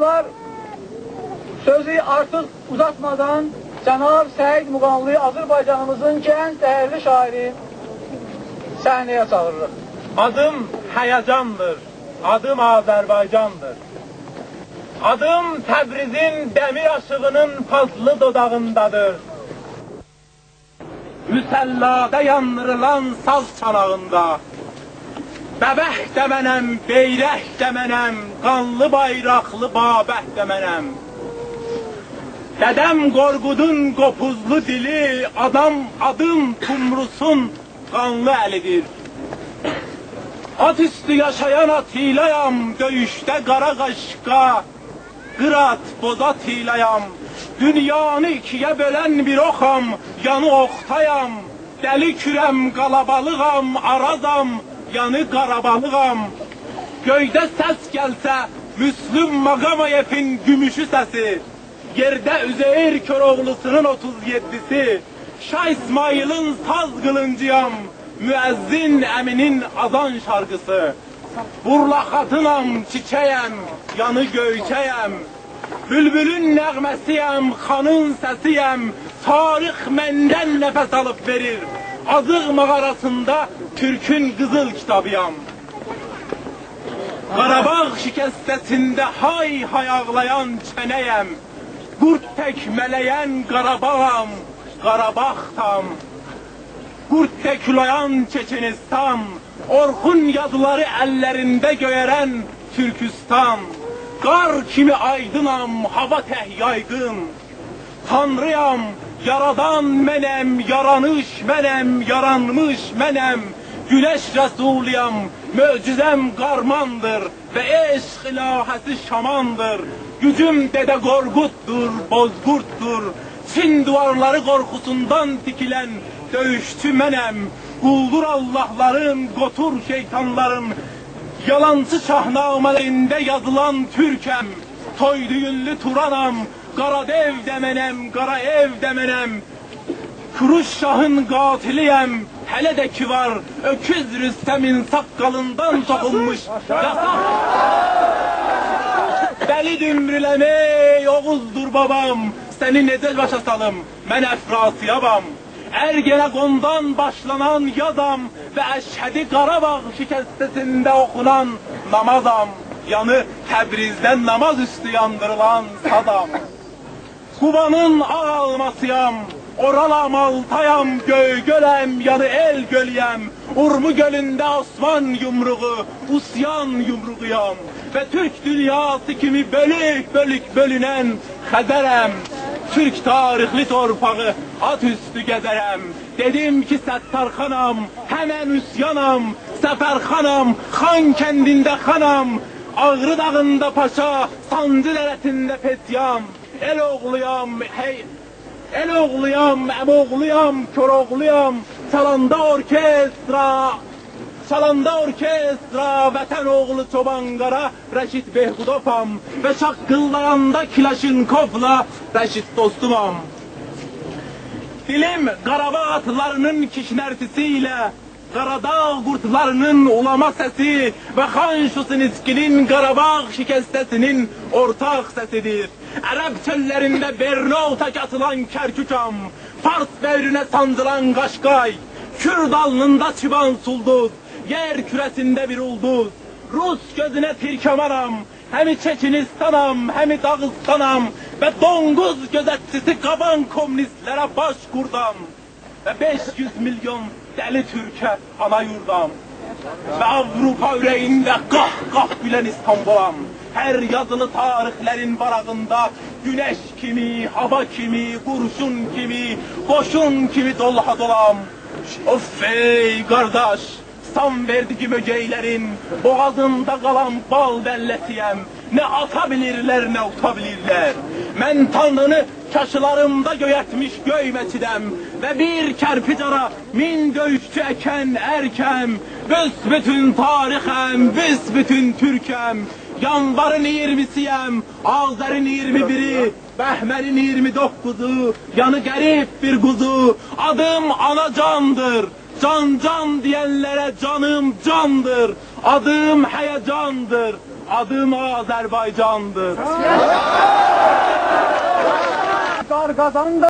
dostlar, sözü artık uzatmadan Cənab Səid Muğanlı Azərbaycanımızın gənc değerli şairi sahneye çağırırıq. Adım Həyacandır, adım Azərbaycandır. Adım Təbrizin demir aşığının fazlı dodağındadır. Müsəllada yandırılan saz çanağında. Bəbəh də mənəm, beyrək də mənəm, qanlı bayraqlı Babəh də mənəm. Dədəm Qorqudun qopuzlu dili, adım Tumrusun qanlı əlidir. At üstü yaşayan atilayam, döyüşdə qara qaşqa, qırat bozat ilayam. Dünyanı ikiyə bölən bir oxam, yanı oxtayam. Dəli kürəm, qalabalığam, arazam, yanı qarabalığam. Göydə səs gəlsə, Müslüm Maqamayevin gümüşü səsi. Yerdə Üzeyir Köroğlusunun 37'si. Şah İsmail'in saz qılıncıyam. Müəzzin Əminin azan şarkısı. Burla xatınam, çiçəyəm, yanı göyçəyəm. Bülbülün nəğməsiyəm, xanın səsiyəm. Tarix məndən nəfəs alıb verir. Azıq mağarasında Türk'ün qızıl kitabıyam. Qarabağ şikəstəsində hay hay ağlayan çənəyəm. Qurt təkmələyən Qarabağam, Qarabağtam. Qurt təkulayan Çeçenistan, Orxun yazıları əllərində göyərən Türkistan. Qar kimi aydınam, hava təh yaygın. Tanrıyam, yaradan mənəm, yaranış mənəm, yaranmış mənəm. Güneş Resuliyam, möcüzəm qarmandır və eşq ilahəsi şamandır. Gücüm Dədə Qorquddur, Bozqurtdur. Çin duvarları qorxusundan tikilən döyüşçü mənəm. Quldur Allahların, qotur şeytanların, yalancı şahnamələrində yazılan Türkəm. Toyduyunlu Turanam, Qaradev də mənəm, Qaraev də mənəm. Kuruş Şahın qatiliyəm, hələ də ki var, öküz Rüstəmin saqqalından toxunmuş yasaq. Dəli dümrüləmi, Oğuzdur babam, səni necə başa salım, mən Əfrasiyabam. Ergenekon başlanan yazam ve Əşhədi Qarabağ şikəstəsində oxunan namazam. Yanı Təbrizdən namaz üstü yandırılan sadam. Kuvanın ağ almasıyam, Oralam Altayam, Göygöləm, yanı El Gölüyəm. Urmu gölündə Osman yumruğu, Usyan yumruğuyam. Ve Türk dünyası kimi bölük bölük bölünən Xəzərəm. Türk tarixli torpağı at üstü gəzərəm. Dedim ki Səttarxanam, həmən üsyanam. Səfərxanam, Xan kəndində xanam. Ağrı dağında paşa, Sancı dərəsində fetyam. El oğluyam, el oğluyam, əmoğluyam, köroğluyam. Çalanda orkestra, vətən oğlu Çobanqara, Rəşid Behbudovam. Və şaqqıllayanda Kilaşinkovla Rəşid dostumam. Dilim Qarabağ atlarının kişnərtisiyle, Qaradağ qurtlarının ulama səsi və Xan Şusiniskinin Qarabağ şikəstəsinin ortaq səsidir. Ərəb çöllərində Berno tək atılan Kərkükam, Fars bəyrünə sancılan Qaşqay, Kürd alnında çıban sulduz, yer kürəsində bir ulduz. Rus gözünə tirkəmanam, həmi Çeçinistanam, həmi Dağıstanam və donquz gözətçisi qaban komünistlərə baş qurdam. Və 500 milyon dəli Türkə ana yurdam. Və Avrupa ürəyində qah-qah gülən İstanbulam. Hər yazılı tarixlərin varağında güneş kimi, hava kimi, qurşun kimi, qoşun kimi dolha dolam. Of ey qardaş, san verdi ki böcəklərin boğazında qalan bal bəlləsiyəm. Nə ata bilirlər, nə uta bilirlər. Mən Tanrını kaşılarımda göyətmiş göyməçidəm və bir kərpicara min döyüşçü əkən ərkəm. Büsbütün tarixəm, büsbütün Türkəm. Yanvarın 20'siyəm, Azərin 21'i, Bəhmənin 29'u, yanı qərib bir quzu. Adım Anacandır, can can diyenlere canım candır. Adım Həyacandır, adım Azerbaycan'dır. Qarqazanın da